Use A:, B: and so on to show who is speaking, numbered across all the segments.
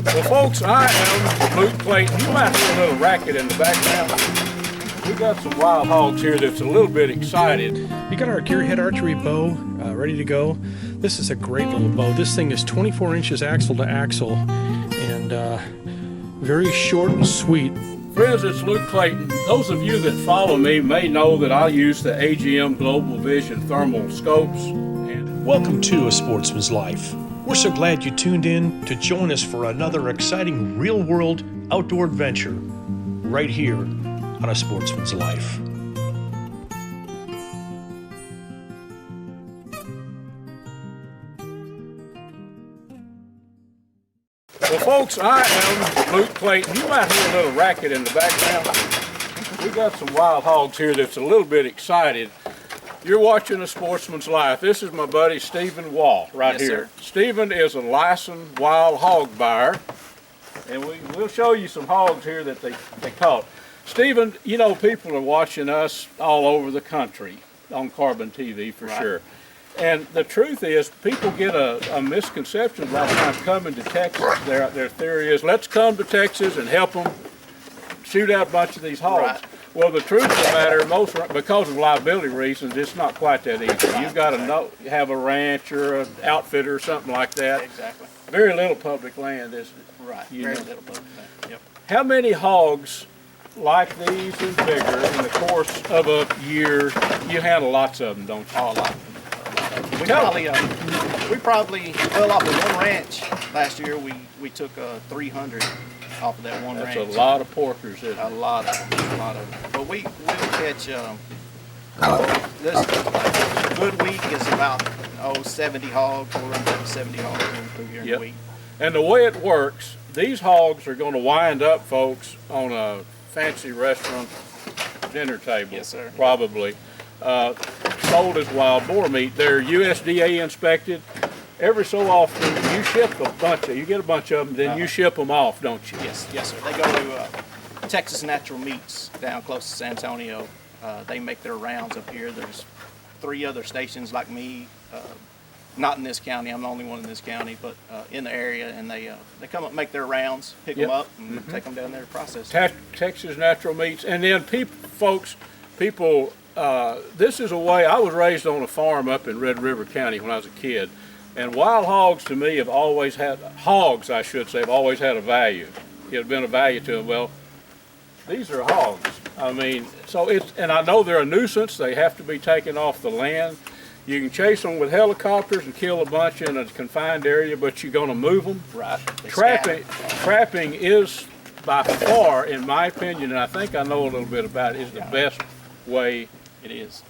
A: Well, folks, I am Luke Clayton. You might hear a little racket in the background. We got some wild hogs here that's a little bit excited.
B: We got our Gearhead archery bow ready to go. This is a great little bow. This thing is 24 inches axle to axle and very short and sweet.
A: Friends, it's Luke Clayton. Those of you that follow me may know that I use the AGM Global Vision thermal scopes.
B: Welcome to A Sportsman's Life. We're so glad you tuned in to join us for another exciting real-world outdoor adventure right here on A Sportsman's Life.
A: Well, folks, I am Luke Clayton. You might hear a little racket in the background. We got some wild hogs here that's a little bit excited. You're watching A Sportsman's Life. This is my buddy Stephen Wall right here. Sir. Stephen is a licensed wild hog buyer, and we'll show you some hogs here that they caught. Stephen, you know, people are watching us all over the country on Carbon TV for sure. And the truth is, people get a misconception a lot of times coming to Texas. Their theory is, let's come to Texas and help them shoot out a bunch of these hogs. Right. Well, the truth of the matter, because of liability reasons, it's not quite that easy. You've got to have a ranch or an outfitter or something like that.
C: Exactly.
A: Very little public land, isn't it?
C: Right. Very little public land. Yep.
A: How many hogs like these and bigger in the course of a year? You handle lots of them, don't you?
C: Oh, a lot. We probably, well, off of one ranch last year, we took 300 off of that one ranch.
A: That's a lot of porkers, isn't it?
C: A lot of. But we'll catch. This good week is about 70 hogs. We'll run about 70 hogs through here in a week. And
A: the way it works, these hogs are going to wind up, folks, on a fancy restaurant dinner table.
C: Yes, sir.
A: Probably. Sold as wild boar meat. They're USDA inspected. Every so often, you ship a bunch of, you get a bunch of them, then you ship them off, don't you?
C: Yes, sir. They go to Texas Natural Meats down close to San Antonio. They make their rounds up here. There's 3 other stations like me, not in this county. I'm the only one in this county, but in the area, and they come up, make their rounds, pick them up, and take them down there to process.
A: Texas Natural Meats, and then people. This is a way. I was raised on a farm up in Red River County when I was a kid, and wild hogs to me have always had, hogs I should say, have always had a value. It has been a value to them. Well, these are hogs. I mean, so and I know they're a nuisance. They have to be taken off the land. You can chase them with helicopters and kill a bunch in a confined area, but you're going to move them.
C: Right.
A: Trapping is by far, in my opinion, and I think I know a little bit about it, is the best way.
C: It is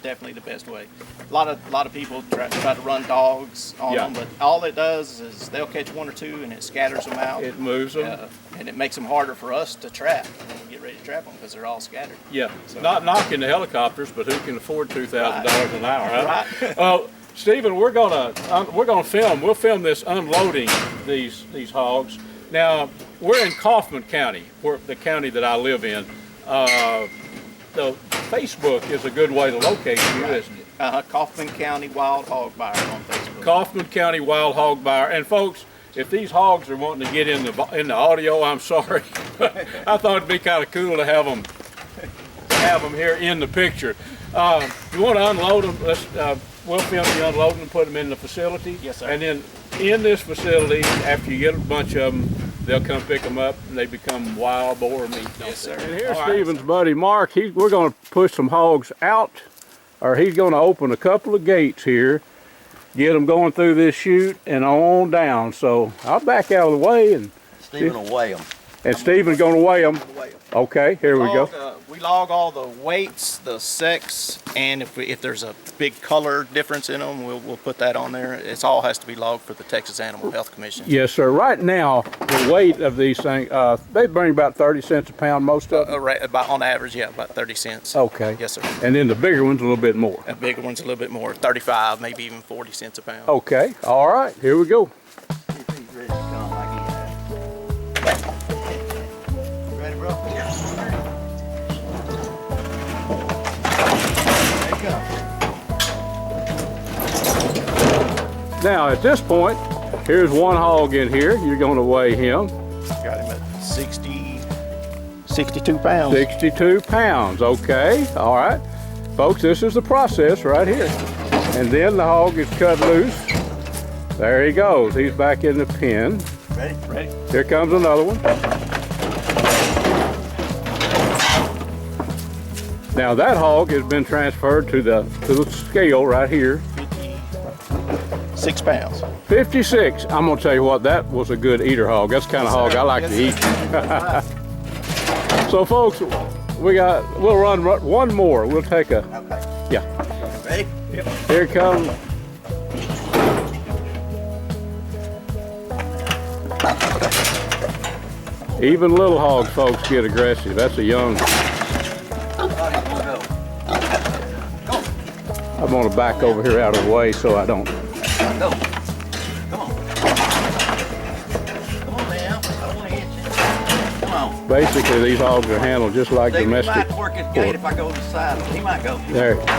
C: definitely the best way. A lot of people try to run dogs on them, but all it does is they'll catch 1 or 2 and it scatters them out.
A: It moves them.
C: And it makes them harder for us to trap when we get ready to trap them because they're all scattered.
A: Yeah, so, not knocking the helicopters, but who can afford $2,000 an hour? Huh?
C: Right.
A: Stephen, we're gonna film. We'll film this unloading these hogs. Now we're in Kaufman County, the county that I live in. The Facebook is a good way to locate you, isn't it?
C: Kaufman County Wild Hog Buyer on Facebook.
A: Kaufman County Wild Hog Buyer. And folks, if these hogs are wanting to get in the audio, I'm sorry. I thought it'd be kind of cool to have them here in the picture. You want to unload them? We'll film you unloading and put them in the facility.
C: Yes, sir.
A: And then in this facility, after you get a bunch of them, they'll come pick them up and they become wild boar meat.
C: Yes, sir.
A: And here's Stephen's buddy Mark. We're going to push some hogs out, or he's going to open a couple of gates here, get them going through this chute and on down. So I'll back out of the way and
D: Stephen will weigh them.
A: And Stephen's going to weigh them. Okay, here we go.
C: We log all the weights, the sex, and if there's a big color difference in them, we'll put that on there. It all has to be logged for the Texas Animal Health Commission.
A: Yes, sir. Right now, the weight of these things, they bring about 30 cents a pound, most of them?
C: About on average, yeah, about 30 cents.
A: Okay.
C: Yes, sir.
A: And then the bigger one's a little bit more?
C: The bigger one's a little bit more, 35, maybe even 40 cents a pound.
A: Okay. All right. Here we go.
D: If he's ready to come like he has. Ready, bro? Yeah.
A: Now, at this point, Here's one hog in here. You're going to weigh him.
C: Got him at 62 pounds.
A: 62 pounds, okay, all right. Folks, this is the process right here. And then the hog is cut loose. There he goes, he's back in the pen.
D: Ready? Ready?
A: Here comes another one. Now that hog has been transferred to the scale right here.
C: 56 pounds.
A: 56, I'm gonna tell you what, that was a good eater hog. That's the kind of hog I like to eat. So folks, we'll run one more. We'll take a,
D: Okay.
A: yeah.
D: Ready?
C: Yep.
A: Here comes. Even little hogs, folks, get aggressive. That's a young. I'm gonna back over here out of the way so I don't.
D: Go. Come on. Come on now. I don't want to hit you. Come on.
A: Basically, these hogs are handled just like
D: David,
A: domestic.
D: he might work his gate if I go to the side. He might go.
A: There.
D: Come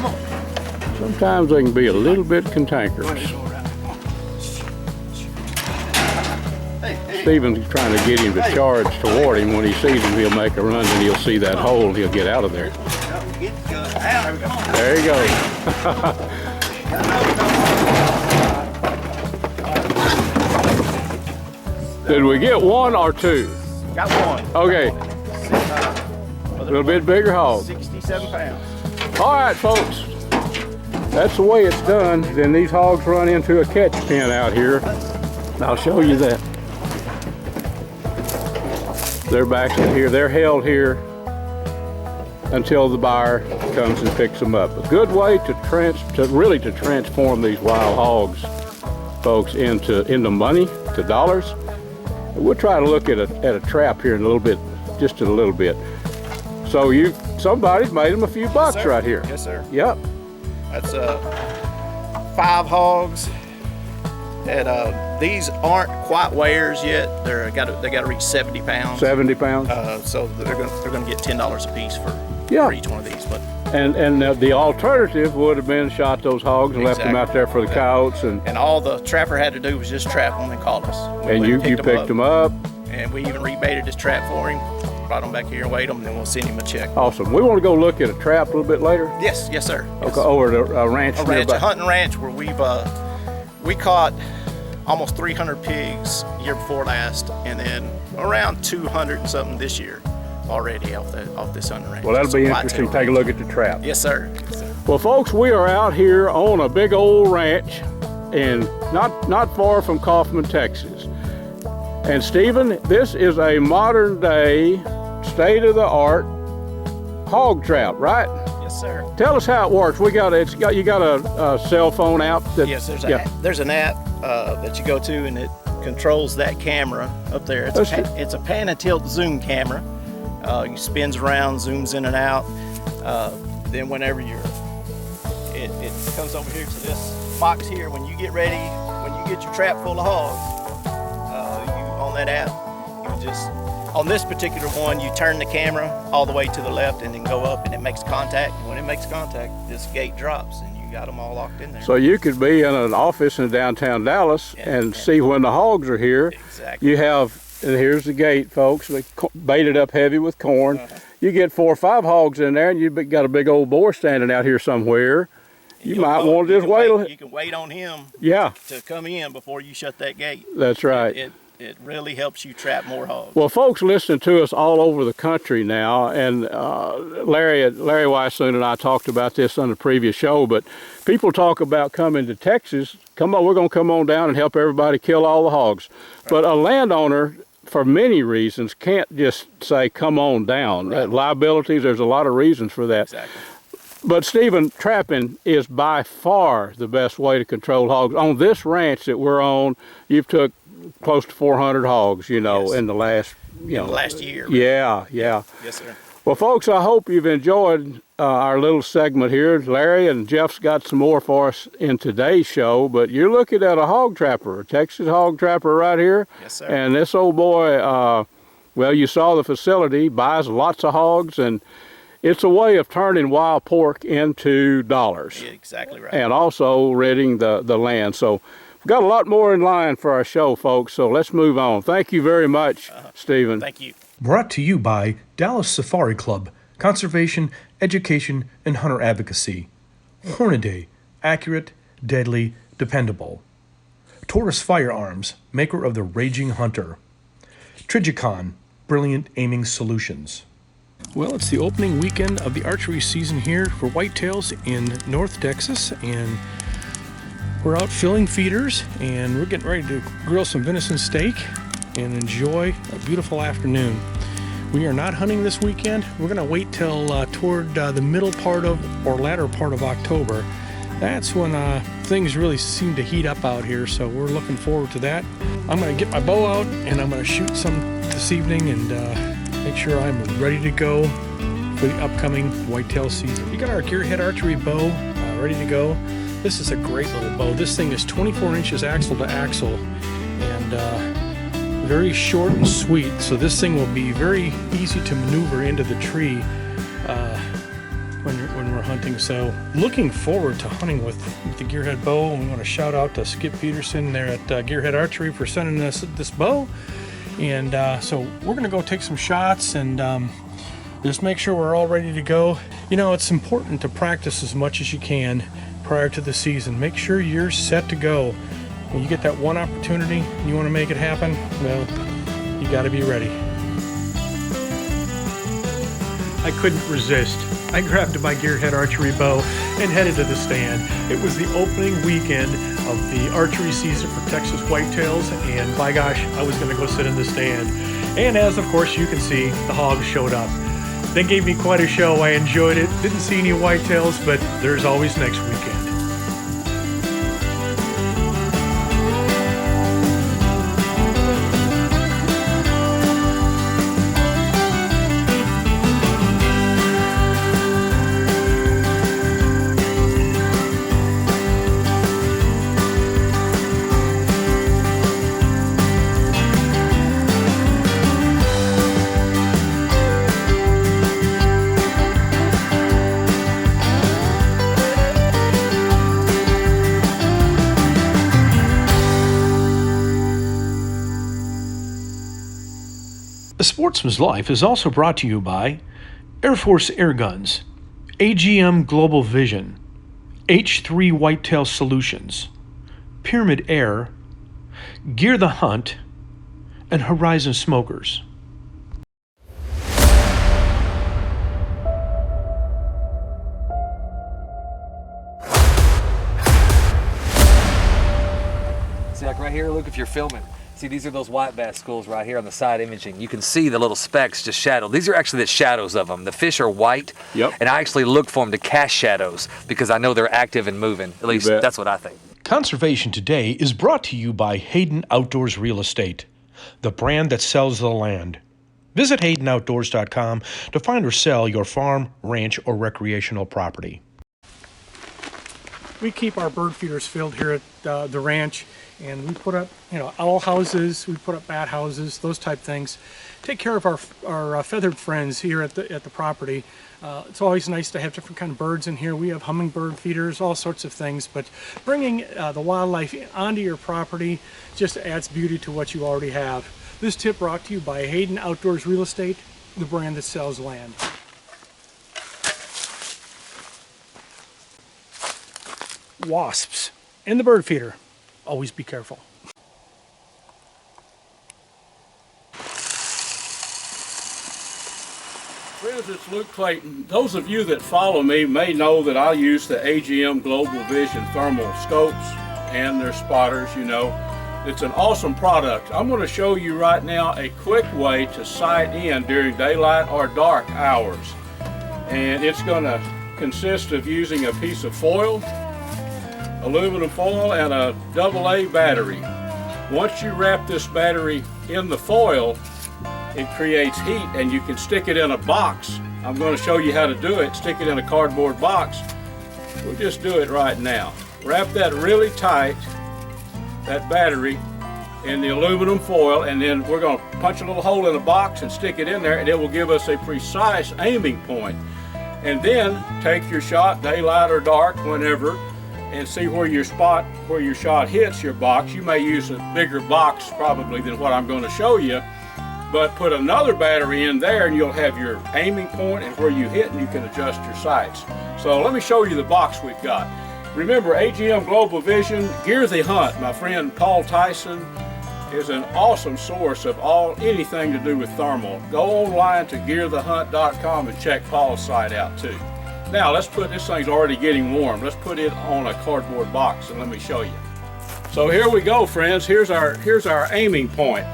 D: on.
A: Sometimes they can be a little bit cantankerous. Stephen's trying to get him to charge toward him. When he sees him, he'll make a run, and he'll see that hole, and he'll get out of there. There you go. Did we get one or two?
C: Got one.
A: Okay. A little bit bigger hog.
C: 67 pounds.
A: All right, folks. That's the way it's done. Then these hogs run into a catch pen out here. I'll show you that. They're back in here. They're held here until the buyer comes and picks them up. A good way to really transform these wild hogs, folks, into money, to dollars. We'll try to look at a trap here in a little bit, just in a little bit. So somebody's made them a few bucks
C: Yes,
A: right here.
C: Yes, sir.
A: Yep.
C: That's 5 hogs. And these aren't quite weighers yet. They got to reach 70 pounds.
A: 70 pounds.
C: So they're going to get $10 a piece for each one of these. But
A: and the alternative would have been shot those hogs and left them out there for the coyotes,
C: and all the trapper had to do was just trap them and call us.
A: And you picked them up.
C: And we even rebaited his trap for him. Brought them back here and weighed them, and then we'll send him a check.
A: Awesome. We want to go look at a trap a little bit later.
C: Yes, sir.
A: Okay, over at a ranch nearby.
C: A hunting ranch where we caught almost 300 pigs year before last, and then around 200 and something this year already off this hunting ranch.
A: Well, that'll be interesting. Take a look at the trap.
C: Yes, sir. Yes, sir.
A: Well, folks, we are out here on a big old ranch, and not far from Kaufman, Texas. And Stephen, this is a modern day, state-of-the-art hog trap, right?
C: Yes, sir.
A: Tell us how it works. You got a cell phone app.
C: Yes, there's an app that you go to, and it controls that camera up there. It's a pan and tilt zoom camera. It spins around, zooms in and out. Then whenever it comes over here to this box here, when you get ready, when you get your trap full of hogs, on that app, on this particular one, you turn the camera all the way to the left and then go up, and it makes contact. When it makes contact, this gate drops, and you got them all locked in there.
A: So you could be in an office in downtown Dallas and see when the hogs are here.
C: Exactly.
A: You have, and here's the gate, folks. They baited up heavy with corn. You get 4 or 5 hogs in there, and you've got a big old boar standing out here somewhere. You might want to just wait.
C: You can wait on him.
A: Yeah.
C: To come in before you shut that gate.
A: That's right.
C: It really helps you trap more hogs.
A: Well, folks listening to us all over the country now, and Larry Weissoon and I talked about this on the previous show, but people talk about coming to Texas. Come on, we're going to come on down and help everybody kill all the hogs. Right. But a landowner, for many reasons, can't just say, come on down. Right. Liabilities, there's a lot of reasons for that.
C: Exactly.
A: But Stephen, trapping is by far the best way to control hogs. On this ranch that we're on, you've took close to 400 hogs, in the last,
C: last year.
A: Yeah.
C: Yes, sir.
A: Well, folks, I hope you've enjoyed our little segment here. Larry and Jeff's got some more for us in today's show, but you're looking at a hog trapper, a Texas hog trapper right here.
C: Yes, sir.
A: And this old boy, well, you saw the facility, buys lots of hogs, and It's a way of turning wild pork into dollars.
C: Yeah, exactly right.
A: And also ridding the land. So we've got a lot more in line for our show, folks, so let's move on. Thank you very much, Stephen.
C: Thank you.
B: Brought to you by Dallas Safari Club, Conservation, Education, and Hunter Advocacy. Hornaday, accurate, deadly, dependable. Taurus Firearms, maker of the Raging Hunter. Trigicon, brilliant aiming solutions. Well, it's the opening weekend of the archery season here for whitetails in North Texas, and we're out filling feeders, and we're getting ready to grill some venison steak and enjoy a beautiful afternoon. We are not hunting this weekend. We're going to wait till toward the middle part of or latter part of October. That's when things really seem to heat up out here, so we're looking forward to that. I'm going to get my bow out and I'm going to shoot some this evening and make sure I'm ready to go for the upcoming whitetail season. We got our Gearhead Archery bow ready to go. This is a great little bow. This thing is 24 inches axle to axle and very short and sweet, so this thing will be very easy to maneuver into the tree when we're hunting. So looking forward to hunting with the Gearhead bow. We want to shout out to Skip Peterson there at Gearhead Archery for sending us this bow. And so we're going to go take some shots and just make sure we're all ready to go. You know, it's important to practice as much as you can prior to the season. Make sure you're set to go. When you get that one opportunity and you want to make it happen, well, you got to be ready. I couldn't resist. I grabbed my Gearhead Archery bow and headed to the stand. It was the opening weekend of the archery season for Texas Whitetails, and by gosh, I was going to go sit in the stand. And as of course you can see, the hogs showed up. They gave me quite a show. I enjoyed it. Didn't see any whitetails, but there's always next weekend. A Sportsman's Life is also brought to you by Air Force Air Guns, AGM Global Vision, H3 Whitetail Solutions, Pyramid Air, Gear the Hunt, and Horizon Smokers.
E: See, like right here, look, if you're filming. See, these are those white bass schools right here on the side imaging. You can see the little specks just shadowed. These are actually the shadows of them. The fish are white, and I actually look for them to cast shadows because I know they're active and moving. At least that's what I think. Conservation Today is brought to you by Hayden Outdoors Real Estate, the brand that sells the land. Visit HaydenOutdoors.com to find or sell your farm, ranch, or recreational property.
B: We keep our bird feeders filled here at the ranch, and we put up, owl houses, we put up bat houses, those type things. Take care of our feathered friends here at the property. It's always nice to have different kind of birds in here. We have hummingbird feeders, all sorts of things, but bringing the wildlife onto your property just adds beauty to what you already have. This tip brought to you by Hayden Outdoors Real Estate, the brand that sells land. Wasps in the bird feeder. Always be careful.
A: Friends, it's Luke Clayton. Those of you that follow me may know that I use the AGM Global Vision thermal scopes and their spotters, It's an awesome product. I'm going to show you right now a quick way to sight in during daylight or dark hours. And it's going to consist of using a piece of foil, aluminum foil, and a AA battery. Once you wrap this battery in the foil, it creates heat and you can stick it in a box. I'm going to show you how to do it. Stick it in a cardboard box. We'll just do it right now. Wrap that really tight, that battery, in the aluminum foil, and then we're going to punch a little hole in the box and stick it in there, and it will give us a precise aiming point. And then take your shot, daylight or dark, whenever, and see where your shot hits your box. You may use a bigger box probably than what I'm going to show you, but put another battery in there and you'll have your aiming point and where you hit, and you can adjust your sights. So let me show you the box we've got. Remember, AGM Global Vision, Gear the Hunt. My friend Paul Tyson is an awesome source of anything to do with thermal. Go online to gearthehunt.com and check Paul's site out too. Now let's put, this thing's already getting warm. Let's put it on a cardboard box and let me show you. So here we go, friends. Here's our aiming point.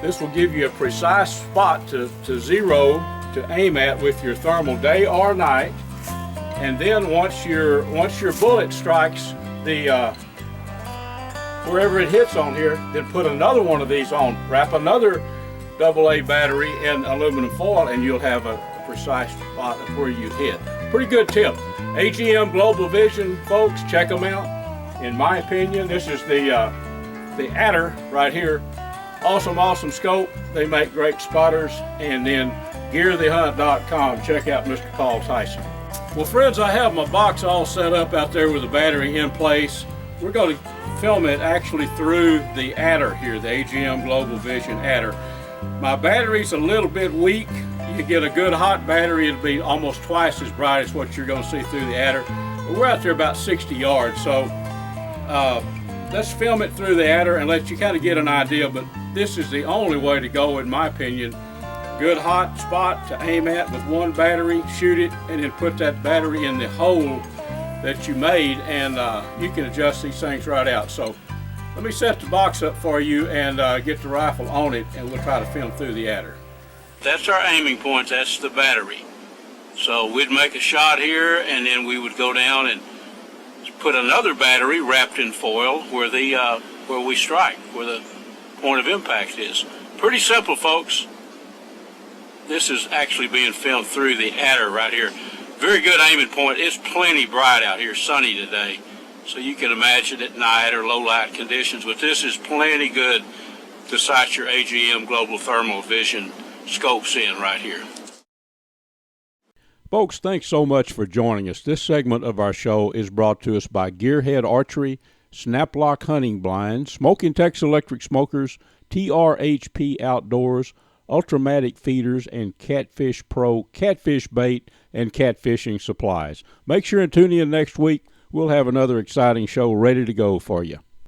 A: This will give you a precise spot to zero to aim at with your thermal, day or night. And then once your bullet strikes the wherever it hits on here, then put another one of these on. Wrap another AA battery in aluminum foil, and you'll have a precise spot of where you hit. Pretty good tip. AGM Global Vision, folks, check them out. In my opinion, this is the Adder right here. Awesome scope. They make great spotters. And then gearthehunt.com. Check out Mr. Paul Tyson. Well, friends, I have my box all set up out there with the battery in place. We're going to film it actually through the Adder here, the AGM Global Vision Adder. My battery's a little bit weak. You get a good hot battery, it'll be almost twice as bright as what you're going to see through the Adder. But we're out there about 60 yards, so let's film it through the Adder and let you kind of get an idea. But this is the only way to go, in my opinion. Good hot spot to aim at with one battery, shoot it, and then put that battery in the hole that you made, and you can adjust these things right out. So let me set the box up for you and get the rifle on it, and we'll try to film through the Adder. That's our aiming point. That's the battery. So we'd make a shot here, and then we would go down and put another battery wrapped in foil where we strike, where the point of impact is. Pretty simple, folks. This is actually being filmed through the Adder right here. Very good aiming point. It's plenty bright out here, sunny today, so you can imagine at night or low light conditions, but this is plenty good to sight your AGM Global Thermal Vision scopes in right here. Folks, thanks so much for joining us. This segment of our show is brought to us by Gearhead Archery, Snaplock Hunting Blinds, Smoking Texas Electric Smokers, TRHP Outdoors, Ultramatic Feeders, and Catfish Pro Catfish Bait and Catfishing Supplies. Make sure and tune in next week. We'll have another exciting show ready to go for you.